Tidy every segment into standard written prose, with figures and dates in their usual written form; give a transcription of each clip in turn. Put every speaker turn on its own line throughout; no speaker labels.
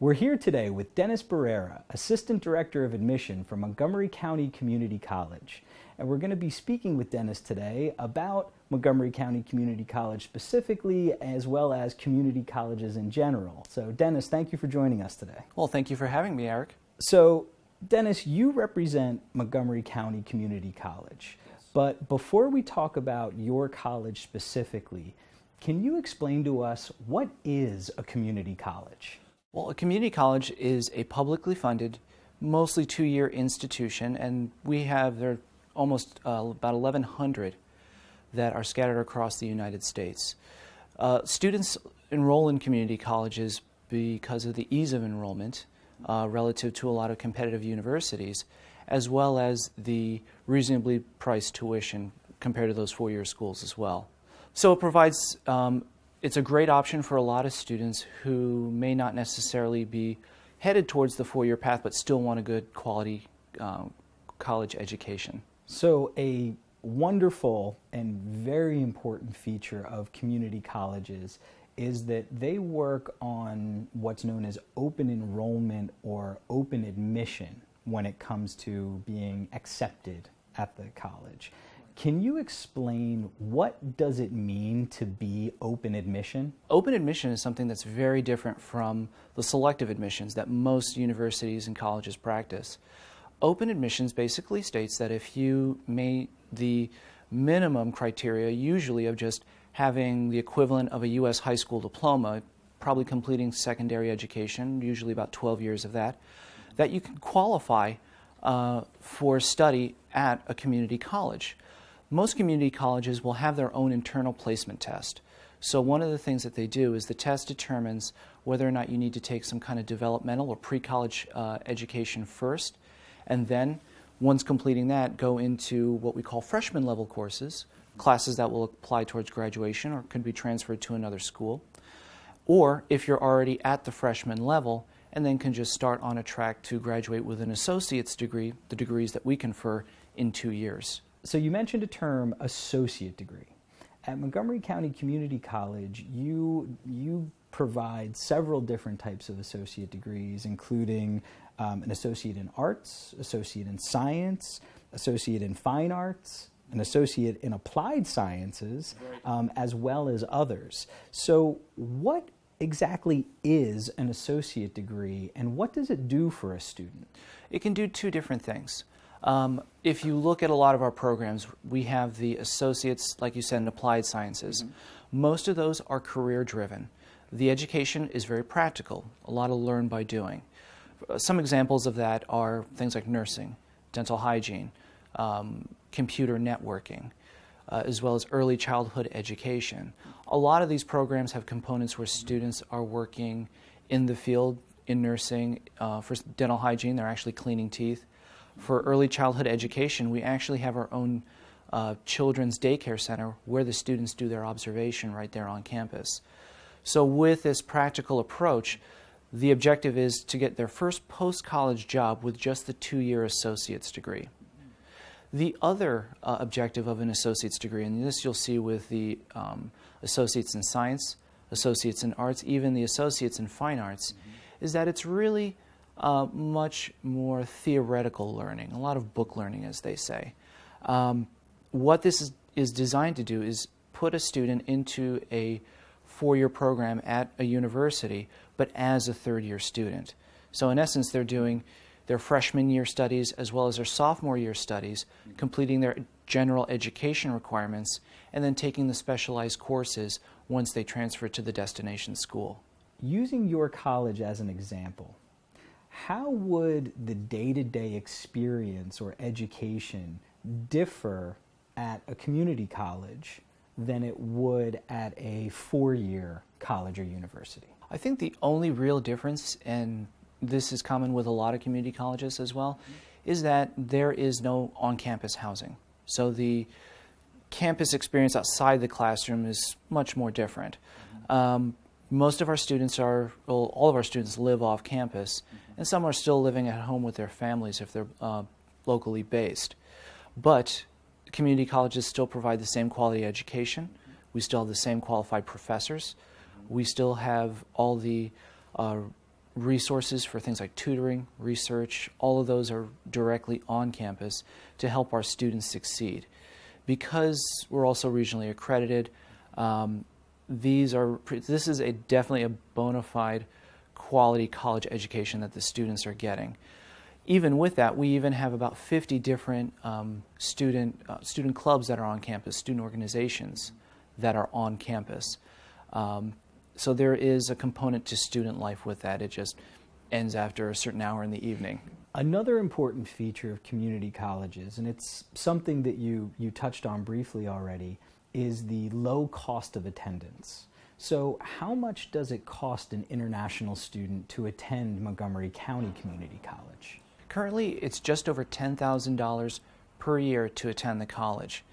We're here today with Dennis Barrera, Assistant Director of Admission for Montgomery County Community College. And we're going to be speaking with Dennis today about Montgomery County Community College specifically, as well as community colleges in general. So Dennis, thank you for joining us today.
Well, thank you for having me, Eric.
So Dennis, you represent Montgomery County Community College.
Yes.
But before we talk about your college specifically, can you explain to us what is a community college?
Well, a community college is a publicly funded, mostly two-year institution, and there are almost about 1,100 that are scattered across the United States. Students enroll in community colleges because of the ease of enrollment relative to a lot of competitive universities, as well as the reasonably priced tuition compared to those four-year schools as well. So it provides, it's a great option for a lot of students who may not necessarily be headed towards the four-year path but still want a good quality college education.
So a wonderful and very important feature of community colleges is that they work on what's known as open enrollment or open admission when it comes to being accepted at the college. Can you explain what does it mean to be open admission?
Open admission is something that's very different from the selective admissions that most universities and colleges practice. Open admissions basically states that if you meet the minimum criteria, usually of just having the equivalent of a U.S. high school diploma, probably completing secondary education, usually about 12 years of that you can qualify for study at a community college. Most community colleges will have their own internal placement test. So one of the things that they do is the test determines whether or not you need to take some kind of developmental or pre-college education first, and then once completing that, go into what we call freshman level courses, classes that will apply towards graduation or can be transferred to another school. Or if you're already at the freshman level, and then can just start on a track to graduate with an associate's degree, the degrees that we confer in 2 years.
So you mentioned a term, associate degree. At Montgomery County Community College, you provide several different types of associate degrees, including an associate in arts, associate in science, associate in fine arts, an associate in applied sciences, as well as others. So what exactly is an associate degree, and what does it do for a student?
It can do two different things. If you look at a lot of our programs, we have the associates, like you said, in applied sciences. Most of those are career-driven. The education is very practical, a lot of learn by doing. Some examples of that are things like nursing, dental hygiene, computer networking, as well as early childhood education. A lot of these programs have components where students are working in the field in nursing. For dental hygiene, they're actually cleaning teeth. For early childhood education, we actually have our own children's daycare center where the students do their observation right there on campus. So with this practical approach, the objective is to get their first post-college job with just the two-year associate's degree. The other objective of an associate's degree, and this you'll see with the associates in science, associates in arts, even the associates in fine arts, is that it's really much more theoretical learning, a lot of book learning, as they say. What this is designed to do is put a student into a four-year program at a university, but as a third-year student. So in essence, they're doing their freshman year studies as well as their sophomore year studies, completing their general education requirements, and then taking the specialized courses once they transfer to the destination school.
Using your college as an example, how would the day-to-day experience or education differ at a community college than it would at a four-year college or university?
I think the only real difference, and this is common with a lot of community colleges as well, is that there is no on-campus housing. So the campus experience outside the classroom is much more different. Most of our students all of our students live off campus, and some are still living at home with their families if they're locally based. But community colleges still provide the same quality education. We still have the same qualified professors. We still have all the resources for things like tutoring, research, all of those are directly on campus to help our students succeed. Because we're also regionally accredited, this is definitely a bona fide quality college education that the students are getting. Even with that, we even have about 50 different student clubs that are on campus, student organizations that are on campus. So there is a component to student life with that. It just ends after a certain hour in the evening.
Another important feature of community colleges, and it's something that you touched on briefly already, is the low cost of attendance. So how much does it cost an international student to attend Montgomery County Community College?
Currently, it's just over $10,000 per year to attend the college.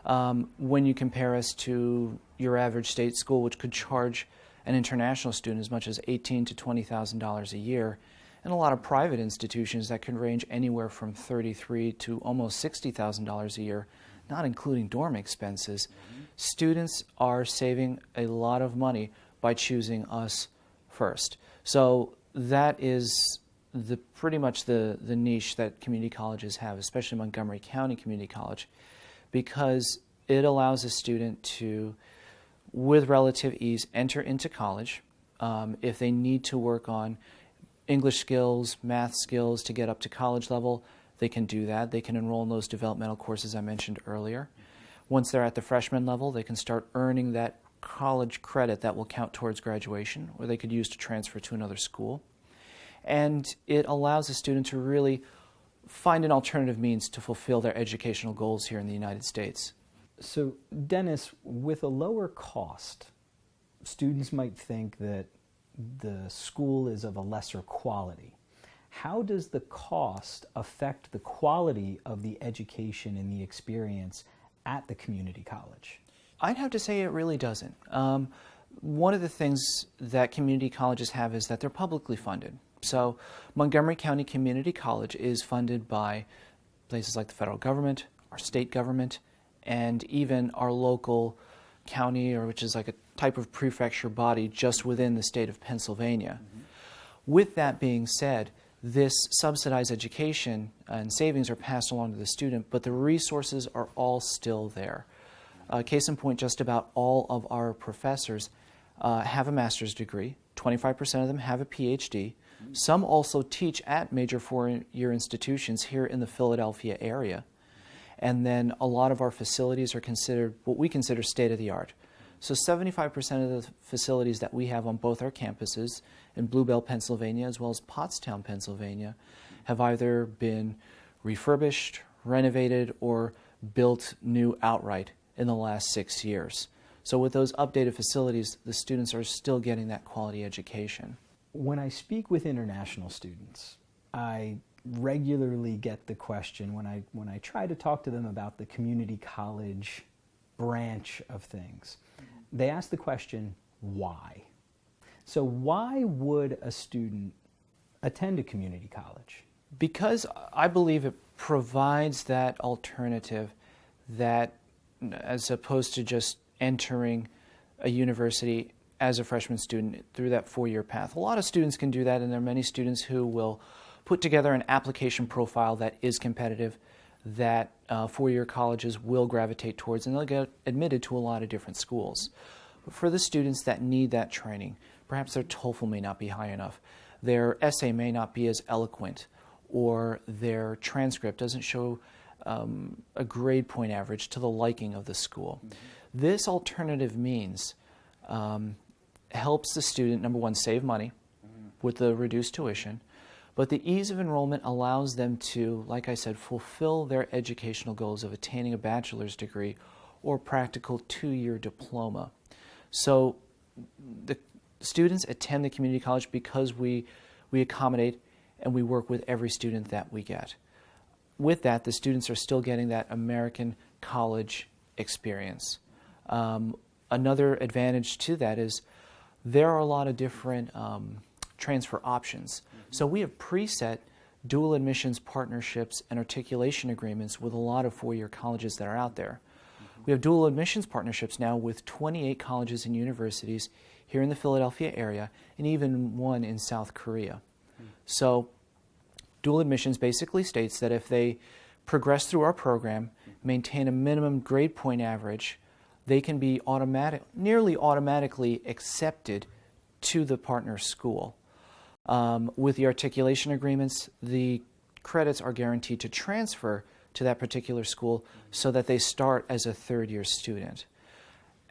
When you compare us to your average state school, which could charge an international student as much as $18,000 to $20,000 a year, and a lot of private institutions that can range anywhere from $33,000 to almost $60,000 a year, not including dorm expenses, students are saving a lot of money by choosing us first. So that is pretty much the niche that community colleges have, especially Montgomery County Community College, because it allows a student to, with relative ease, enter into college. If they need to work on English skills, math skills to get up to college level, they can do that. They can enroll in those developmental courses I mentioned earlier. Once they're at the freshman level, they can start earning that college credit that will count towards graduation, or they could use to transfer to another school. And it allows a student to really find an alternative means to fulfill their educational goals here in the United States.
So, Dennis, with a lower cost, students might think that the school is of a lesser quality. How does the cost affect the quality of the education and the experience at the community college?
I'd have to say it really doesn't. One of the things that community colleges have is that they're publicly funded. So Montgomery County Community College is funded by places like the federal government, our state government, and even our local county, or which is like a type of prefecture body just within the state of Pennsylvania. With that being said, this subsidized education and savings are passed along to the student, but the resources are all still there. Case in point, just about all of our professors have a master's degree. 25% of them have a PhD. Some also teach at major four-year institutions here in the Philadelphia area. And then a lot of our facilities are considered what we consider state-of-the-art. So 75% of the facilities that we have on both our campuses in Blue Bell, Pennsylvania, as well as Pottstown, Pennsylvania, have either been refurbished, renovated, or built new outright in the last 6 years. So with those updated facilities, the students are still getting that quality education.
When I speak with international students, I regularly get the question when I try to talk to them about the community college branch of things. They ask the question, why? So why would a student attend a community college?
Because I believe it provides that alternative that, as opposed to just entering a university as a freshman student through that four-year path. A lot of students can do that, and there are many students who will put together an application profile that is competitive, that four-year colleges will gravitate towards, and they'll get admitted to a lot of different schools. But for the students that need that training, perhaps their TOEFL may not be high enough, their essay may not be as eloquent, or their transcript doesn't show a grade point average to the liking of the school. This alternative means helps the student, number one, save money with the reduced tuition, but the ease of enrollment allows them to, like I said, fulfill their educational goals of attaining a bachelor's degree or practical 2-year diploma. So the students attend the community college because we accommodate and we work with every student that we get. With that, the students are still getting that American college experience. Another advantage to that is there are a lot of different transfer options. So we have preset dual admissions partnerships and articulation agreements with a lot of four-year colleges that are out there. We have dual admissions partnerships now with 28 colleges and universities here in the Philadelphia area, and even one in South Korea. So dual admissions basically states that if they progress through our program, maintain a minimum grade point average, they can be nearly automatically accepted to the partner school. With the articulation agreements, the credits are guaranteed to transfer to that particular school so that they start as a third-year student.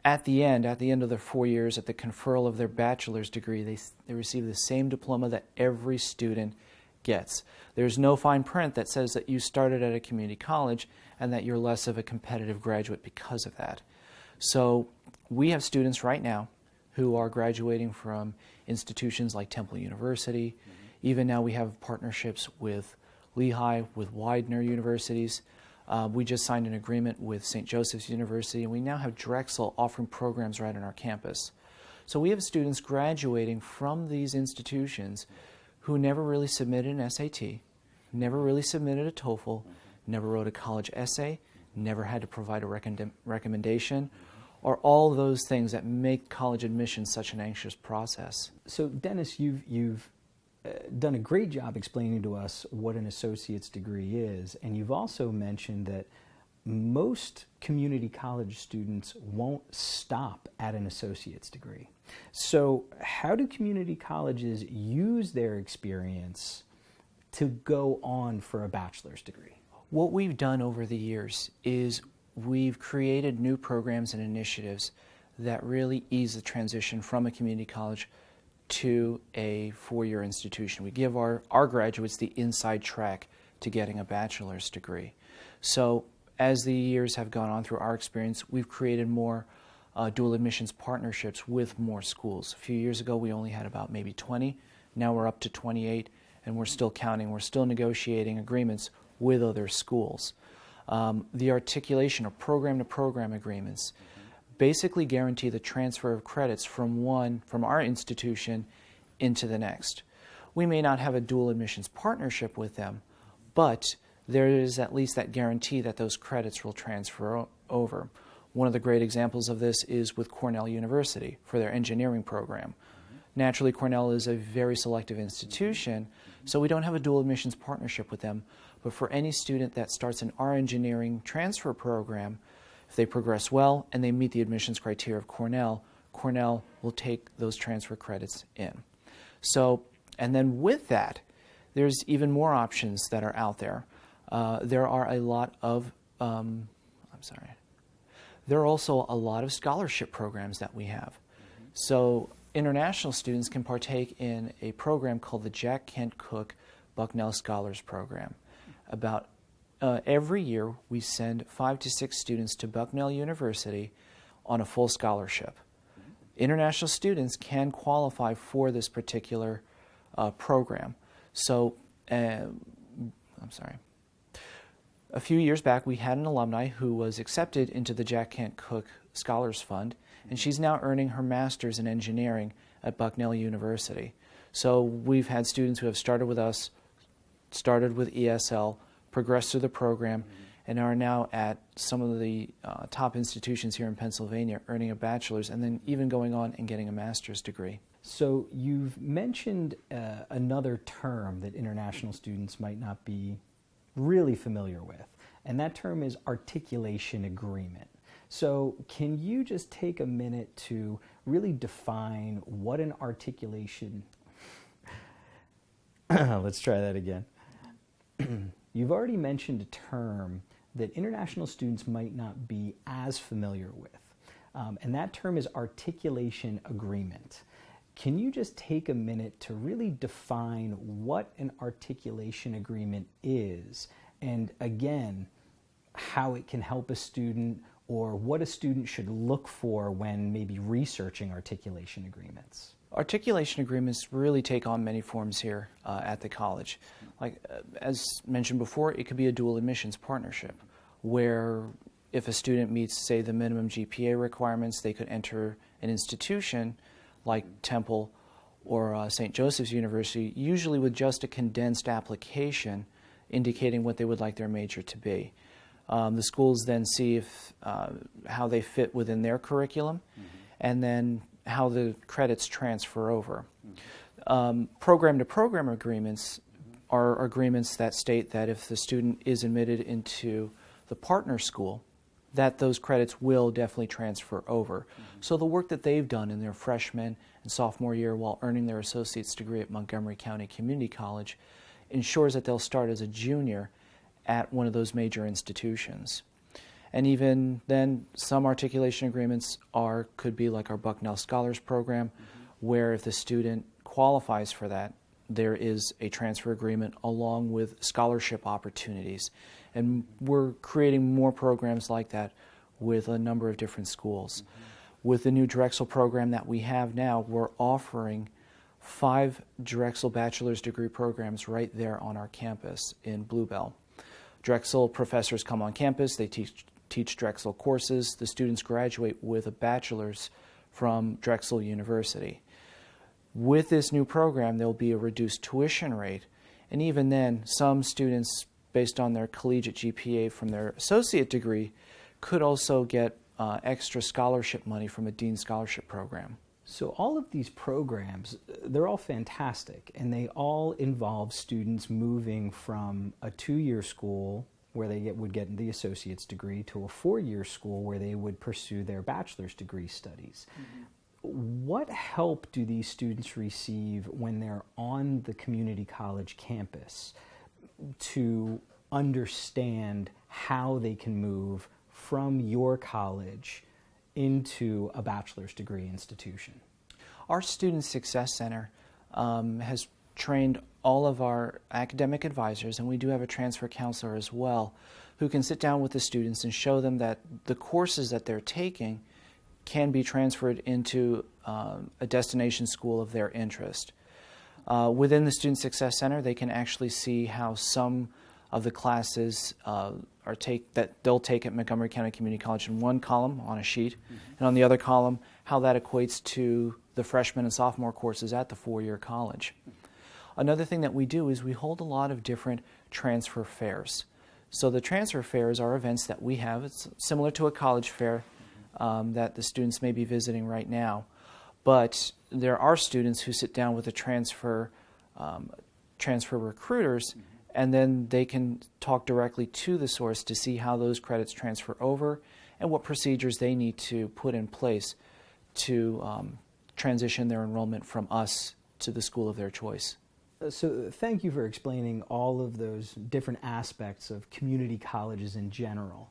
At the end of their 4 years, at the conferral of their bachelor's degree, they receive the same diploma that every student gets. There's no fine print that says that you started at a community college and that you're less of a competitive graduate because of that. So we have students right now who are graduating from institutions like Temple University. Even now we have partnerships with Lehigh, with Widener universities. We just signed an agreement with St. Joseph's University, and we now have Drexel offering programs right on our campus. So we have students graduating from these institutions who never really submitted an SAT, never really submitted a TOEFL, never wrote a college essay, never had to provide a recommendation, or all those things that make college admission such an anxious process.
So Dennis, you've done a great job explaining to us what an associate's degree is, and you've also mentioned that most community college students won't stop at an associate's degree. So how do community colleges use their experience to go on for a bachelor's degree?
What we've done over the years is we've created new programs and initiatives that really ease the transition from a community college to a four-year institution. We give our graduates the inside track to getting a bachelor's degree. So as the years have gone on through our experience, we've created more dual admissions partnerships with more schools. A few years ago we only had about maybe 20. Now we're up to 28, and we're still counting. We're still negotiating agreements with other schools. The articulation of program-to-program agreements basically guarantee the transfer of credits from our institution into the next. We may not have a dual admissions partnership with them, but there is at least that guarantee that those credits will transfer over. One of the great examples of this is with Cornell University for their engineering program. Naturally, Cornell is a very selective institution, so we don't have a dual admissions partnership with them, but for any student that starts in our engineering transfer program, if they progress well and they meet the admissions criteria of Cornell, Cornell will take those transfer credits in. So, and then with that, there's even more options that are out there. There are a lot of, there are also a lot of scholarship programs that we have. So international students can partake in a program called the Jack Kent Cooke Bucknell Scholars Program. Every year we send 5 to 6 students to Bucknell University on a full scholarship. International students can qualify for this particular program. So, a few years back we had an alumni who was accepted into the Jack Kent Cooke Scholars Fund, and she's now earning her master's in engineering at Bucknell University. So we've had students who have started with us, started with ESL, progressed through the program, and are now at some of the top institutions here in Pennsylvania earning a bachelor's and then even going on and getting a master's degree.
So you've mentioned another term that international students might not be really familiar with, and that term is articulation agreement. So can you just take a minute to really define what an articulation... Let's try that again. You've already mentioned a term that international students might not be as familiar with, and that term is articulation agreement. Can you just take a minute to really define what an articulation agreement is, and again, how it can help a student, or what a student should look for when maybe researching articulation agreements?
Articulation agreements really take on many forms here at the college. Like as mentioned before, it could be a dual admissions partnership where if a student meets, say, the minimum GPA requirements, they could enter an institution like Temple or St. Joseph's University, usually with just a condensed application indicating what they would like their major to be. The schools then see if, how they fit within their curriculum, and then how the credits transfer over. Program-to-program agreements are agreements that state that if the student is admitted into the partner school, that those credits will definitely transfer over. So the work that they've done in their freshman and sophomore year while earning their associate's degree at Montgomery County Community College ensures that they'll start as a junior at one of those major institutions. And even then, some articulation agreements could be like our Bucknell Scholars Program, where if the student qualifies for that, there is a transfer agreement along with scholarship opportunities. And we're creating more programs like that with a number of different schools. With the new Drexel program that we have now, we're offering 5 Drexel bachelor's degree programs right there on our campus in Bluebell. Drexel professors come on campus, they teach Drexel courses. The students graduate with a bachelor's from Drexel University. With this new program, there will be a reduced tuition rate, and even then, some students, based on their collegiate GPA from their associate degree, could also get extra scholarship money from a Dean Scholarship Program.
So all of these programs, they're all fantastic, and they all involve students moving from a 2-year school where they would get the associate's degree to a 4-year school where they would pursue their bachelor's degree studies. What help do these students receive when they're on the community college campus to understand how they can move from your college into a bachelor's degree institution?
Our Student Success Center has trained all of our academic advisors, and we do have a transfer counselor as well, who can sit down with the students and show them that the courses that they're taking can be transferred into a destination school of their interest. Within the Student Success Center, they can actually see how some of the classes that they'll take at Montgomery County Community College in one column on a sheet, and on the other column, how that equates to the freshman and sophomore courses at the 4-year college. Another thing that we do is we hold a lot of different transfer fairs. So the transfer fairs are events that we have. It's similar to a college fair that the students may be visiting right now. But there are students who sit down with the transfer recruiters, and then they can talk directly to the source to see how those credits transfer over and what procedures they need to put in place to transition their enrollment from us to the school of their choice.
So thank you for explaining all of those different aspects of community colleges in general.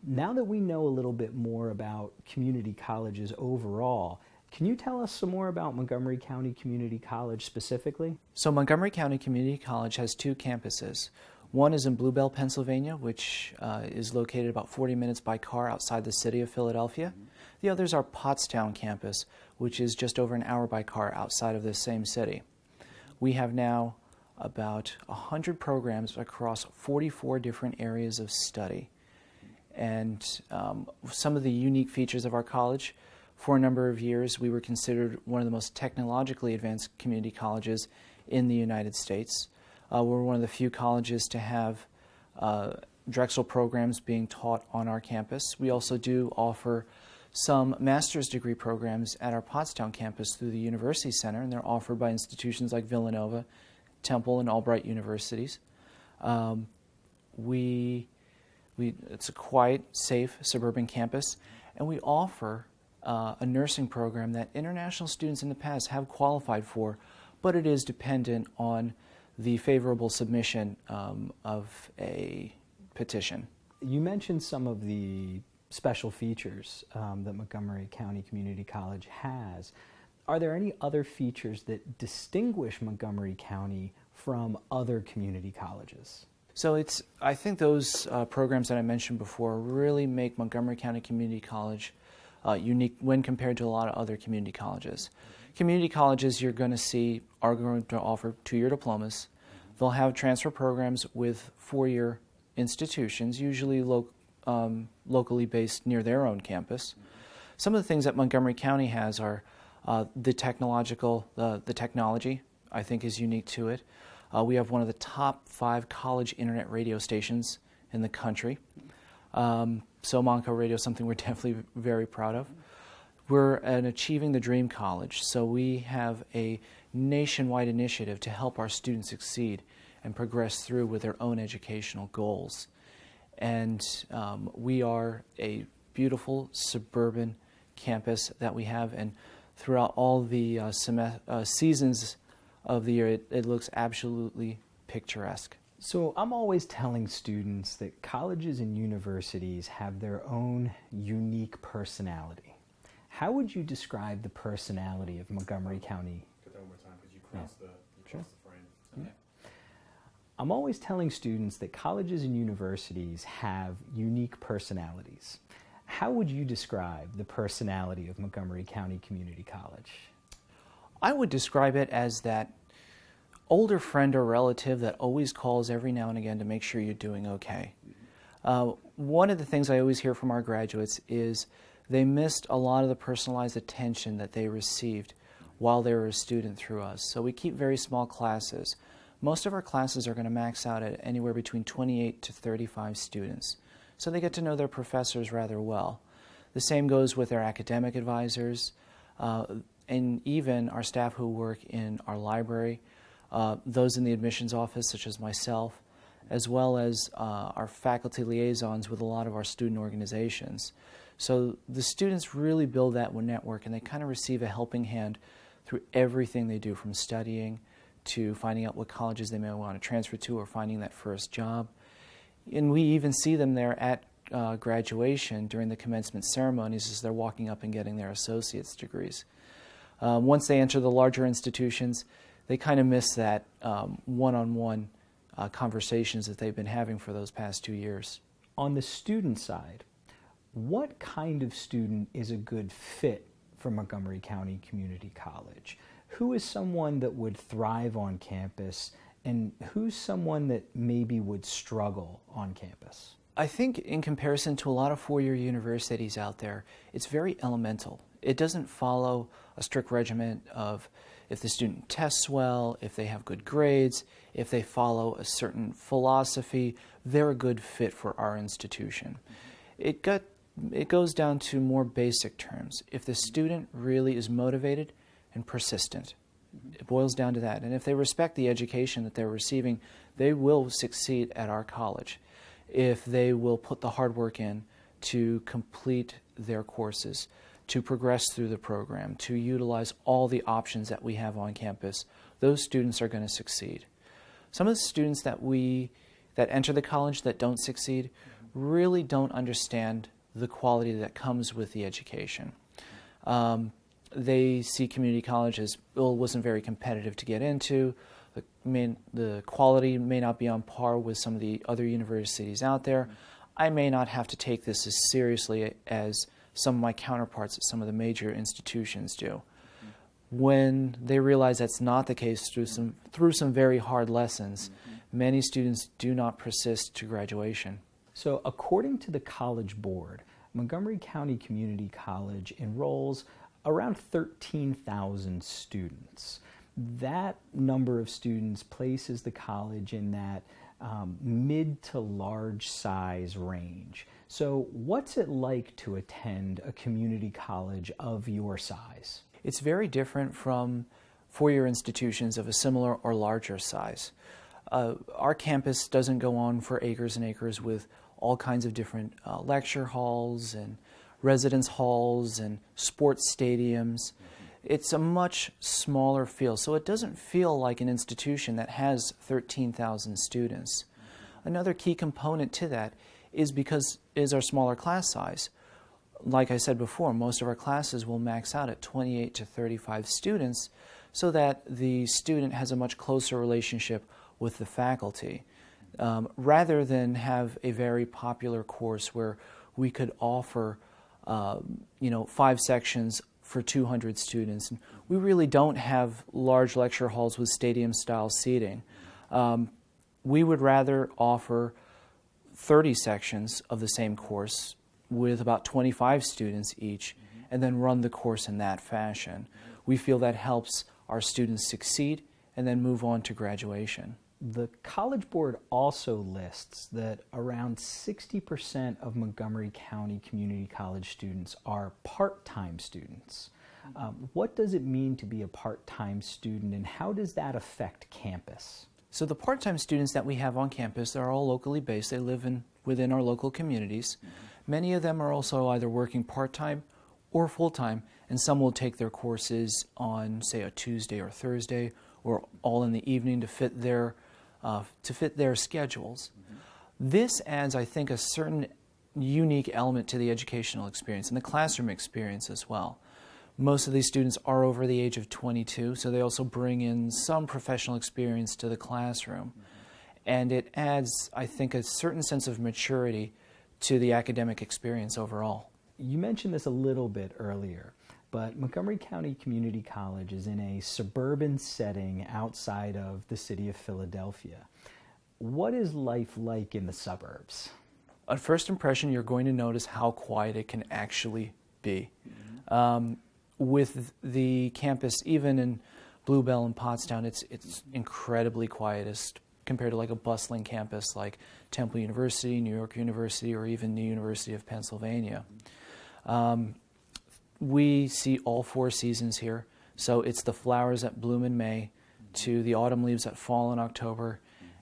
Now that we know a little bit more about community colleges overall, can you tell us some more about Montgomery County Community College specifically?
So Montgomery County Community College has 2 campuses. One is in Bluebell, Pennsylvania, which is located about 40 minutes by car outside the city of Philadelphia. The other is our Pottstown campus, which is just over an hour by car outside of the same city. We have now about 100 programs across 44 different areas of study. And some of the unique features of our college, for a number of years, we were considered one of the most technologically advanced community colleges in the United States. We're one of the few colleges to have Drexel programs being taught on our campus. We also do offer some master's degree programs at our Pottstown campus through the University Center, and they're offered by institutions like Villanova, Temple, and Albright universities. It's a quiet, safe, suburban campus, and we offer a nursing program that international students in the past have qualified for, but it is dependent on the favorable submission of a petition.
You mentioned some of the special features that Montgomery County Community College has. Are there any other features that distinguish Montgomery County from other community colleges?
So I think those programs that I mentioned before really make Montgomery County Community College unique when compared to a lot of other community colleges. Community colleges you're going to see are going to offer 2-year diplomas. They'll have transfer programs with 4-year institutions, usually locally based near their own campus. Some of the things that Montgomery County has are the technology, I think, is unique to it. We have one of the top 5 college internet radio stations in the country. So Monco Radio is something we're definitely very proud of. We're an Achieving the Dream college, so we have a nationwide initiative to help our students succeed and progress through with their own educational goals. And we are a beautiful suburban campus that we have, and throughout all the seasons of the year, it looks absolutely picturesque.
So I'm always telling students that colleges and universities have their own unique personality. How would you describe the personality of Montgomery County?
Get that one more time because you crossed the frame.
Yeah. I'm always telling students that colleges and universities have unique personalities. How would you describe the personality of Montgomery County Community College?
I would describe it as that older friend or relative that always calls every now and again to make sure you're doing okay. One of the things I always hear from our graduates is they missed a lot of the personalized attention that they received while they were a student through us. So we keep very small classes. Most of our classes are going to max out at anywhere between 28 to 35 students. So they get to know their professors rather well. The same goes with their academic advisors and even our staff who work in our library, those in the admissions office such as myself, as well as our faculty liaisons with a lot of our student organizations. So the students really build that network, and they kind of receive a helping hand through everything they do, from studying to finding out what colleges they may want to transfer to or finding that first job. And we even see them there at graduation during the commencement ceremonies as they're walking up and getting their associate's degrees. Once they enter the larger institutions, they kind of miss that one-on-one conversations that they've been having for those past 2 years.
On the student side, what kind of student is a good fit for Montgomery County Community College? Who is someone that would thrive on campus, and who's someone that maybe would struggle on campus?
I think in comparison to a lot of four-year universities out there, it's very elemental. It doesn't follow a strict regimen of if the student tests well, if they have good grades, if they follow a certain philosophy, they're a good fit for our institution. It goes down to more basic terms. If the student really is motivated and persistent, it boils down to that. And if they respect the education that they're receiving, they will succeed at our college. If they will put the hard work in to complete their courses, to progress through the program, to utilize all the options that we have on campus, those students are going to succeed. Some of the students that enter the college that don't succeed really don't understand the quality that comes with the education. They see community college as, well, it wasn't very competitive to get into. The quality may not be on par with some of the other universities out there. I may not have to take this as seriously as some of my counterparts at some of the major institutions do. When they realize that's not the case through some very hard lessons, many students do not persist to graduation.
So according to the College Board, Montgomery County Community College enrolls around 13,000 students. That number of students places the college in that mid to large size range. So what's it like to attend a community college of your size?
It's very different from four-year institutions of a similar or larger size. Our campus doesn't go on for acres and acres with all kinds of different lecture halls and residence halls and sports stadiums. It's a much smaller feel, so it doesn't feel like an institution that has 13,000 students. Another key component to that is our smaller class size. Like I said before, most of our classes will max out at 28 to 35 students so that the student has a much closer relationship with the faculty. Rather than have a very popular course where we could offer 5 sections for 200 students. And we really don't have large lecture halls with stadium-style seating. We would rather offer 30 sections of the same course with about 25 students each, and then run the course in that fashion. We feel that helps our students succeed and then move on to graduation.
The College Board also lists that around 60% of Montgomery County Community College students are part-time students. What does it mean to be a part-time student, and how does that affect campus?
So the part-time students that we have on campus, they're all locally based. They live within our local communities. Many of them are also either working part-time or full-time, and some will take their courses on, say, a Tuesday or Thursday, or all in the evening to fit their schedules. This adds, I think, a certain unique element to the educational experience and the classroom experience as well. Most of these students are over the age of 22, so they also bring in some professional experience to the classroom. And it adds, I think, a certain sense of maturity to the academic experience overall.
You mentioned this a little bit earlier, but Montgomery County Community College is in a suburban setting outside of the city of Philadelphia. What is life like in the suburbs?
At first impression, you're going to notice how quiet it can actually be. With the campus, even in Bluebell and Pottstown, it's incredibly quiet as compared to like a bustling campus like Temple University, New York University, or even the University of Pennsylvania. We see all 4 seasons here. So it's the flowers that bloom in May to the autumn leaves that fall in October.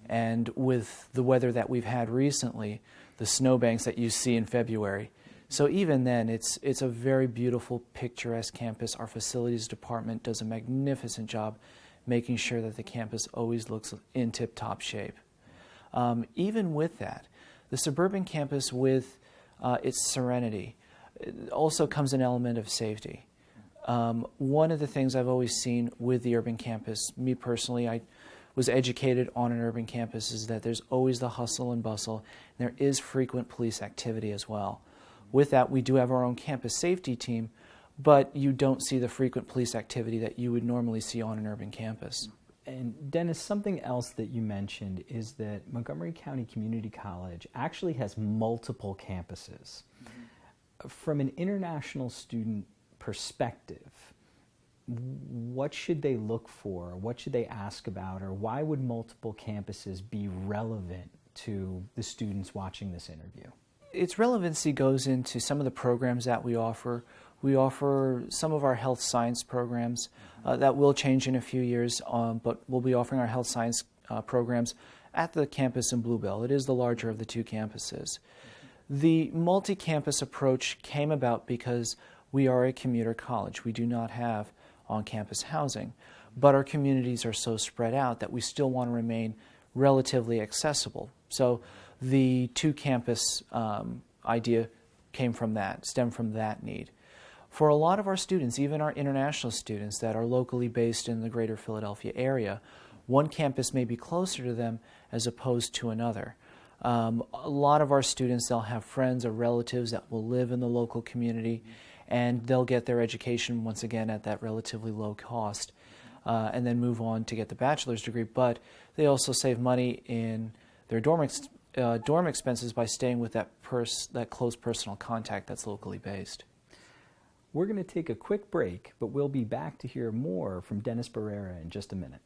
And with the weather that we've had recently, the snowbanks that you see in February. So even then, it's a very beautiful, picturesque campus. Our facilities department does a magnificent job making sure that the campus always looks in tip-top shape. Even with that, the suburban campus with its serenity also comes an element of safety. One of the things I've always seen with the urban campus, me personally, I was educated on an urban campus, is that there's always the hustle and bustle, and there is frequent police activity as well. With that, we do have our own campus safety team, but you don't see the frequent police activity that you would normally see on an urban campus.
And Dennis, something else that you mentioned is that Montgomery County Community College actually has multiple campuses. From an international student perspective, what should they look for? What should they ask about? Or why would multiple campuses be relevant to the students watching this interview?
Its relevancy goes into some of the programs that we offer. We offer some of our health science programs that will change in a few years, but we'll be offering our health science programs at the campus in Bluebell. It is the larger of the 2 campuses. The multi-campus approach came about because we are a commuter college. We do not have on-campus housing, but our communities are so spread out that we still want to remain relatively accessible. So the 2-campus idea stemmed from that need. For a lot of our students, even our international students that are locally based in the greater Philadelphia area, one campus may be closer to them as opposed to another. A lot of our students, they'll have friends or relatives that will live in the local community, and they'll get their education once again at that relatively low cost, and then move on to get the bachelor's degree. But they also save money in their dorm expenses by staying with that close personal contact that's locally based.
We're going to take a quick break, but we'll be back to hear more from Dennis Barrera in just a minute.